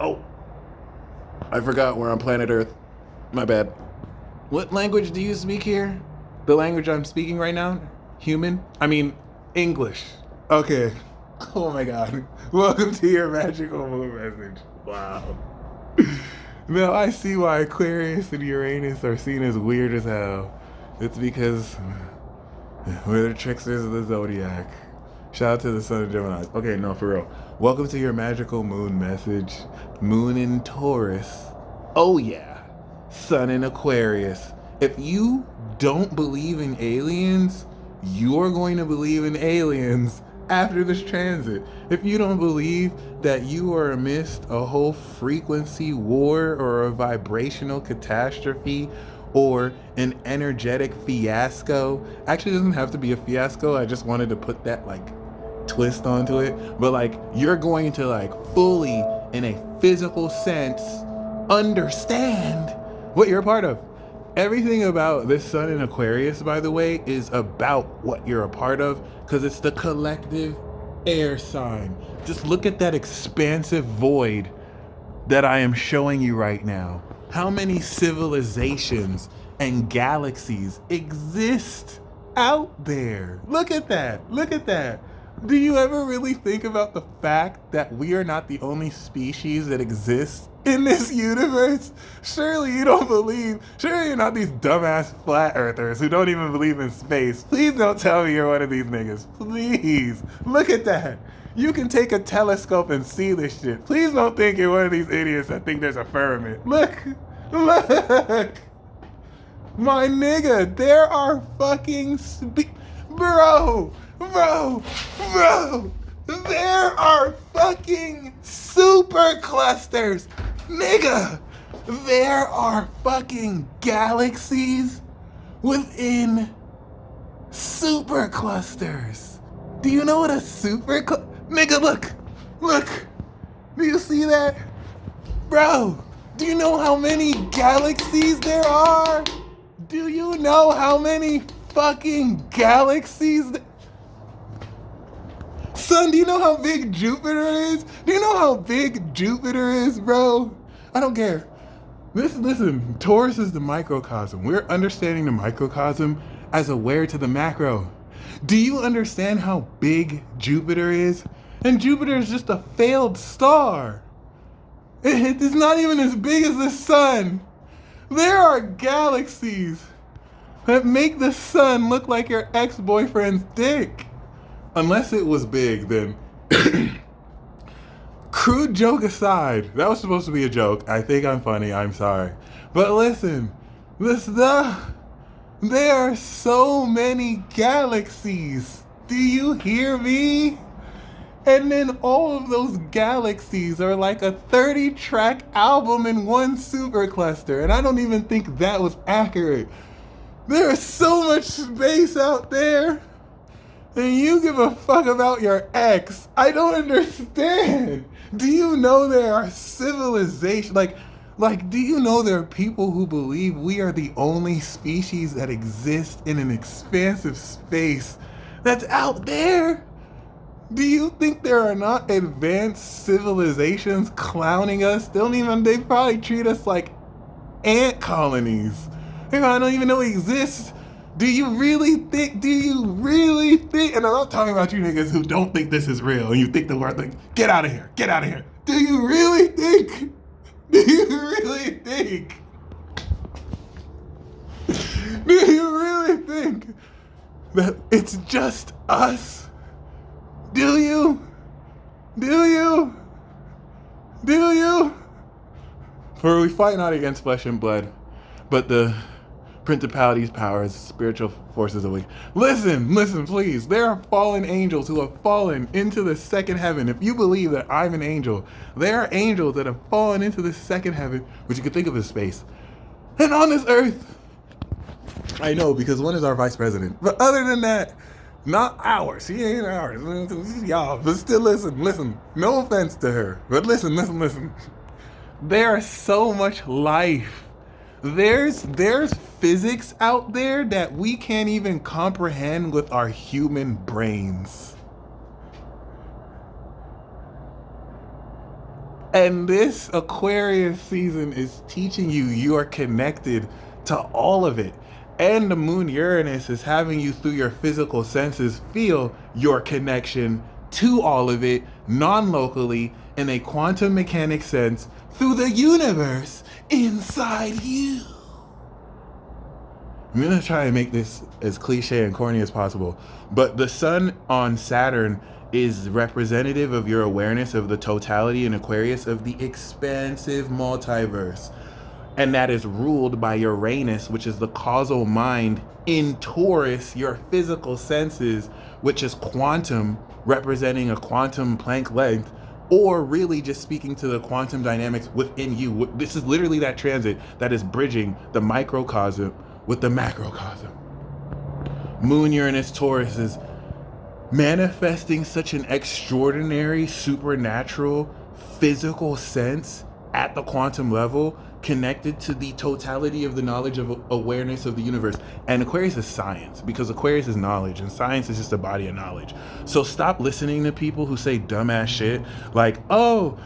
Oh, I forgot we're on planet Earth. My bad. What language do you speak here? The language I'm speaking right now? Human? I mean, English. Okay. Oh my god. Welcome to your magical moon message. Wow. Now I see why Aquarius and Uranus are seen as weird as hell. It's because we're the tricksters of the zodiac. Shout out to the Sun of Gemini. Okay, no, for real. Welcome to your magical moon message. Moon in Taurus. Oh yeah. Sun in Aquarius. If you don't believe in aliens, you're going to believe in aliens after this transit. If you don't believe that you are amidst a whole frequency war or a vibrational catastrophe or an energetic fiasco, actually it doesn't have to be a fiasco. I just wanted to put that twist onto it. But you're going to fully, in a physical sense, understand what you're a part of. Everything about this Sun in Aquarius, by the way, is about what you're a part of, because it's the collective air sign. Just look at that expansive void that I am showing you right now. How many civilizations and galaxies exist out there? Look at that. Look at that. Do you ever really think about the fact that we are not the only species that exists in this universe? Surely you don't believe, surely you're not these dumbass flat earthers who don't even believe in space. Please don't tell me you're one of these niggas. Please. Look at that. You can take a telescope and see this shit. Please don't think you're one of these idiots that think there's a firmament. Look. Look. My nigga, there are fucking Bro. There are fucking super clusters. Nigga, there are fucking galaxies within super clusters. Do you know what a Nigga, look. Do you see that? Bro, do you know how many galaxies there are? Do you know how many fucking galaxies Son, do you know how big Jupiter is? Do you know how big Jupiter is, bro? I don't care. Listen, Taurus is the microcosm. We're understanding the microcosm as aware to the macro. Do you understand how big Jupiter is? And Jupiter is just a failed star. It is not even as big as the sun. There are galaxies that make the sun look like your ex-boyfriend's dick. Unless it was big, then crude joke aside, that was supposed to be a joke. I think I'm funny, I'm sorry. But listen, there are so many galaxies. Do you hear me? And then all of those galaxies are like a 30-track album in one supercluster. And I don't even think that was accurate. There is so much space out there. And you give a fuck about your ex. I don't understand. Do you know there are civilizations? Do you know there are people who believe we are the only species that exist in an expansive space that's out there? Do you think there are not advanced civilizations clowning us? They probably treat us like ant colonies. They don't even know we exist. Do you really think, and I'm not talking about you niggas who don't think this is real and you think the word, get out of here. Do you really think that it's just us? Do you? For we fight not against flesh and blood, but the principalities, powers, spiritual forces of weak. Listen, please. There are fallen angels who have fallen into the second heaven. If you believe that I'm an angel, there are angels that have fallen into the second heaven, which you could think of as space. And on this earth, I know, because one is our vice president. But other than that, not ours. She ain't ours. Y'all, but still listen. No offense to her, but listen. There's so much life. There's physics out there that we can't even comprehend with our human brains. And this Aquarius season is teaching you are connected to all of it. And the moon Uranus is having you through your physical senses feel your connection to all of it non-locally in a quantum mechanic sense through the universe inside you. I'm gonna try and make this as cliche and corny as possible, but the sun on Saturn is representative of your awareness of the totality in Aquarius of the expansive multiverse. And that is ruled by Uranus, which is the causal mind in Taurus, your physical senses, which is quantum, representing a quantum Planck length, or really just speaking to the quantum dynamics within you. This is literally that transit that is bridging the microcosm with the macrocosm. Moon Uranus Taurus is manifesting such an extraordinary, supernatural, physical sense at the quantum level, connected to the totality of the knowledge of awareness of the universe. And Aquarius is science, because Aquarius is knowledge, and science is just a body of knowledge. So stop listening to people who say dumbass shit like, oh,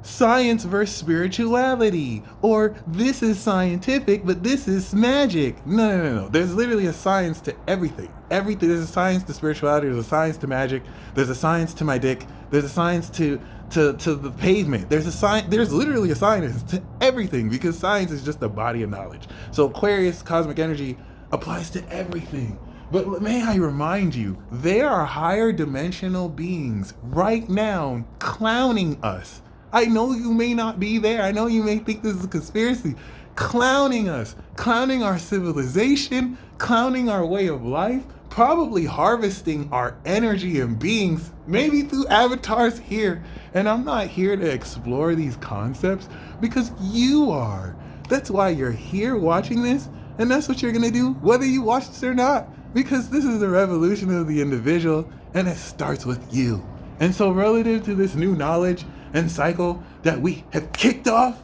science versus spirituality, or this is scientific but this is magic. No. There's literally a science to everything. There's a science to spirituality, there's a science to magic, there's a science to my dick, there's a science to the pavement, there's literally a science to everything, because science is just a body of knowledge. So Aquarius cosmic energy applies to everything. But may I remind you, there are higher dimensional beings right now clowning us. I know you may not be there. I know you may think this is a conspiracy. Clowning us, clowning our civilization, clowning our way of life, probably harvesting our energy and beings, maybe through avatars here. And I'm not here to explore these concepts because you are. That's why you're here watching this, and that's what you're gonna do whether you watch this or not, because this is the revolution of the individual, and it starts with you. And so relative to this new knowledge and cycle that we have kicked off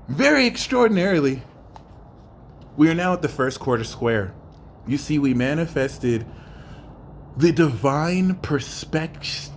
very extraordinarily, we are now at the first quarter square. You see, we manifested the divine perspective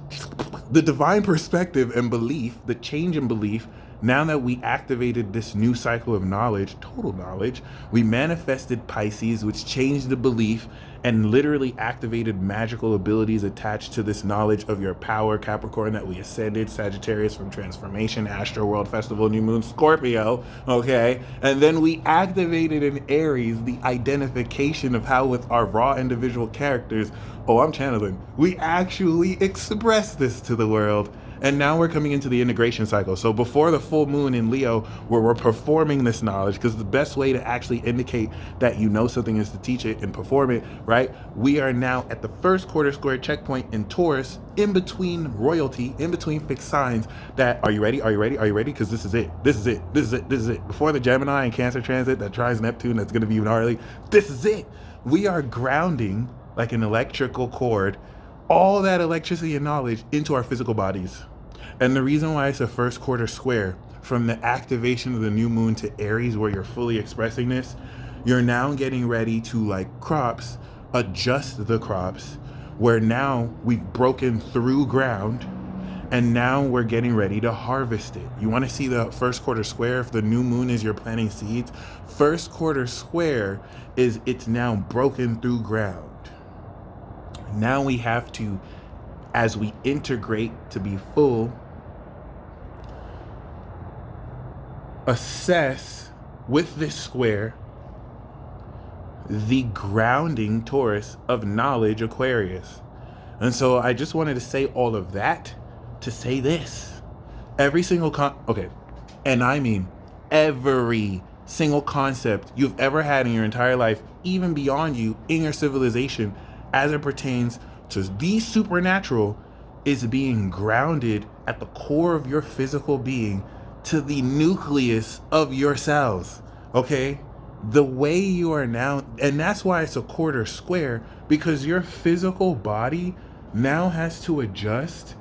and belief, the change in belief. Now that we activated this new cycle of knowledge, total knowledge, we manifested Pisces, which changed the belief and literally activated magical abilities attached to this knowledge of your power, Capricorn, that we ascended, Sagittarius from Transformation, Astro World Festival, New Moon, Scorpio, okay? And then we activated in Aries the identification of how with our raw individual characters, oh, I'm channeling, we actually express this to the world. And now we're coming into the integration cycle. So before the full moon in Leo, where we're performing this knowledge, because the best way to actually indicate that you know something is to teach it and perform it, right? We are now at the first quarter square checkpoint in Taurus, in between royalty, in between fixed signs that, are you ready? Are you ready? Are you ready? Because this is it. This is it. This is it. This is it. Before the Gemini and Cancer transit that tries Neptune, that's going to be gnarly. This is it. We are grounding like an electrical cord all that electricity and knowledge into our physical bodies. And the reason why it's a first quarter square, from the activation of the new moon to Aries, where you're fully expressing this, you're now getting ready to, like crops, adjust the crops, where now we've broken through ground and now we're getting ready to harvest it. You want to see the first quarter square? If the new moon is you're planting seeds, first quarter square is it's now broken through ground. Now we have to, as we integrate to be full, assess with this square the grounding Taurus of knowledge Aquarius. And so I just wanted to say all of that to say this. Every single and I mean every single concept you've ever had in your entire life, even beyond you in your civilization, as it pertains to the supernatural, is being grounded at the core of your physical being, to the nucleus of your cells, okay? The way you are now, and that's why it's a quarter square, because your physical body now has to adjust.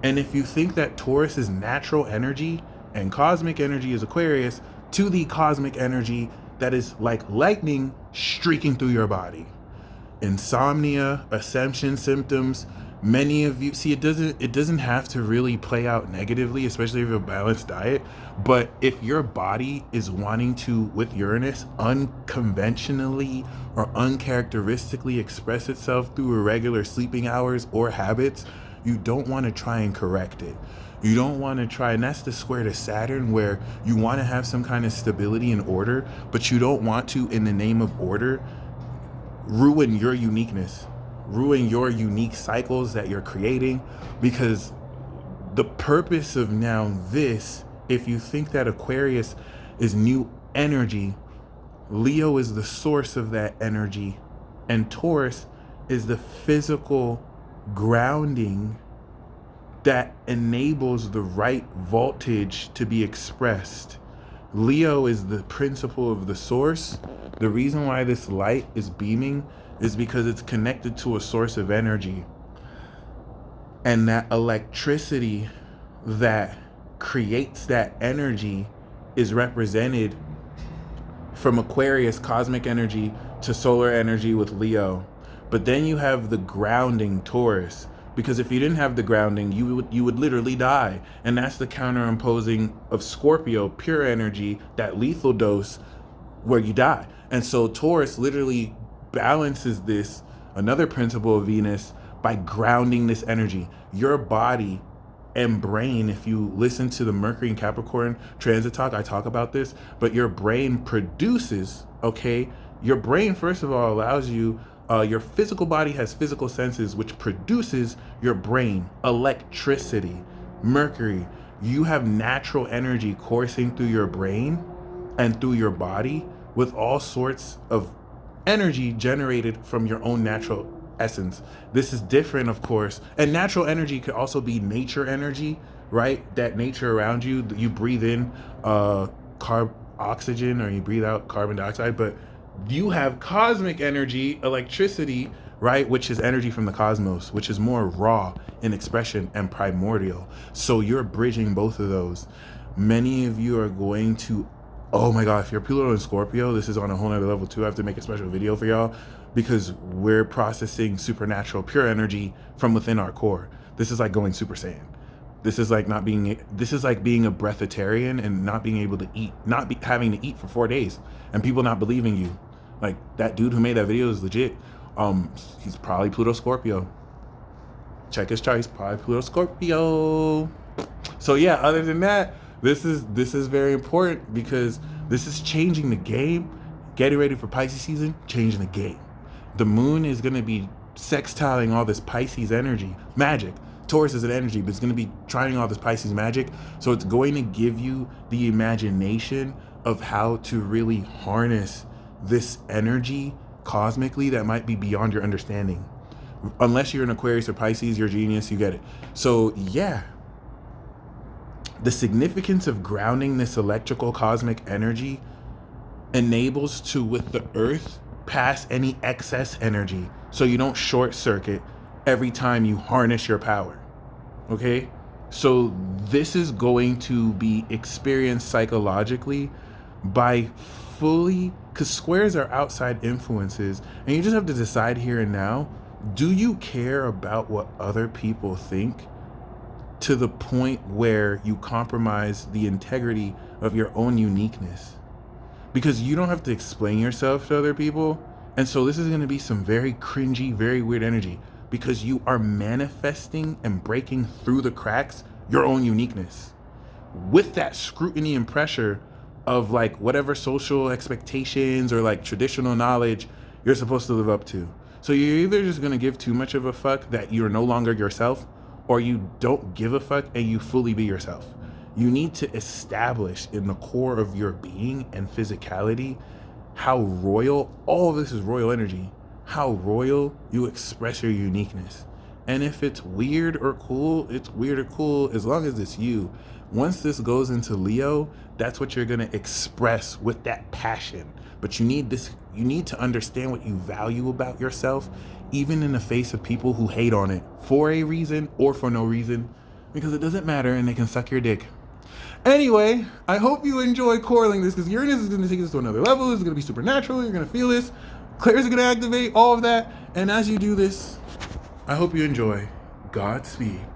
And if you think that Taurus is natural energy and cosmic energy is Aquarius, to the cosmic energy that is like lightning streaking through your body. Insomnia, ascension symptoms, Many of you see, it doesn't have to really play out negatively, especially if you have a balanced diet. But if your body is wanting to, with Uranus, unconventionally or uncharacteristically express itself through irregular sleeping hours or habits, you don't want to try and correct it. You don't want to try, and that's the square to Saturn, where you want to have some kind of stability and order, but you don't want to, in the name of order, ruin your uniqueness, ruin your unique cycles that you're creating. Because the purpose of now this, if you think that Aquarius is new energy, Leo is the source of that energy, and Taurus is the physical grounding that enables the right voltage to be expressed. Leo is the principle of the source. The reason why this light is beaming is because it's connected to a source of energy. And that electricity that creates that energy is represented from Aquarius, cosmic energy, to solar energy with Leo. But then you have the grounding Taurus, because if you didn't have the grounding, you would literally die. And that's the counterimposing of Scorpio, pure energy, that lethal dose where you die. And so Taurus literally balances this, another principle of Venus, by grounding this energy. Your body and brain, if you listen to the Mercury and Capricorn transit talk, I talk about this, but your brain produces, okay? Your brain, first of all, allows you, your physical body has physical senses, which produces your brain, electricity, Mercury. You have natural energy coursing through your brain and through your body with all sorts of energy generated from your own natural essence. This is different, of course. And natural energy could also be nature energy, right? That nature around you, you breathe in oxygen, or you breathe out carbon dioxide, but you have cosmic energy, electricity, right? Which is energy from the cosmos, which is more raw in expression and primordial. So you're bridging both of those. Many of you are going to, oh my God, if you're Pluto and Scorpio, this is on a whole nother level too. I have to make a special video for y'all, because we're processing supernatural pure energy from within our core. This is like going Super Saiyan. This is like being a breatharian and not being able to eat, having to eat for 4 days, and people not believing you. Like that dude who made that video is legit. He's probably Pluto Scorpio. Check his chart. He's probably Pluto Scorpio. So yeah, other than that, this is very important, because this is changing the game. Getting ready for Pisces season, changing the game. The moon is going to be sextiling all this Pisces energy, magic. Taurus is an energy, but it's going to be trying all this Pisces magic. So it's going to give you the imagination of how to really harness this energy cosmically that might be beyond your understanding. Unless you're an Aquarius or Pisces, you're a genius, you get it. So yeah, the significance of grounding this electrical cosmic energy enables to, with the earth, pass any excess energy, so you don't short circuit every time you harness your power. Okay? So this is going to be experienced psychologically by fully, because squares are outside influences, and you just have to decide here and now, do you care about what other people think to the point where you compromise the integrity of your own uniqueness? Because you don't have to explain yourself to other people. And so this is going to be some very cringy, very weird energy, because you are manifesting and breaking through the cracks your own uniqueness with that scrutiny and pressure of like whatever social expectations or like traditional knowledge you're supposed to live up to. So you're either just going to give too much of a fuck that you're no longer yourself, or you don't give a fuck and you fully be yourself. You need to establish in the core of your being and physicality how royal, all of this is royal energy, how royal you express your uniqueness. And if it's weird or cool, it's weird or cool as long as it's you. Once this goes into Leo, that's what you're gonna express with that passion. But you need to understand what you value about yourself, even in the face of people who hate on it for a reason or for no reason, because it doesn't matter and they can suck your dick. Anyway, I hope you enjoy correlating this, because Uranus is going to take this to another level. It's going to be supernatural. You're going to feel this. Clairs are going to activate all of that. And as you do this, I hope you enjoy. Godspeed.